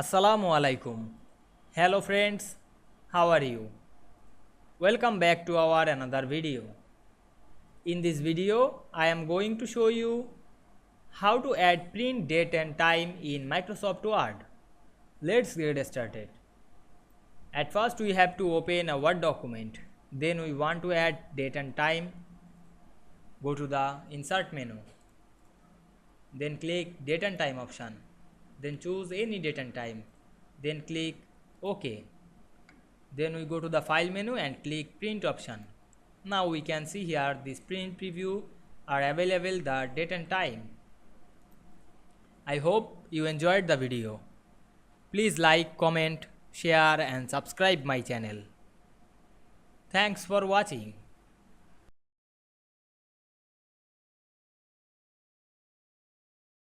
Assalamu Walaikum. Hello friends, how are you? Welcome back to our another video. In this video, I am going to show you how to add print date and time in Microsoft Word. Let's get started. At first we have to open a Word document. Then we want to add date and time. Go to the Insert menu. Then click Date and Time option. Then choose any date and time. Then click OK. Then we go to the File menu and click Print option. Now we can see here this print preview are available the date and time. I hope you enjoyed the video. Please like, comment, share and subscribe my channel. Thanks for watching.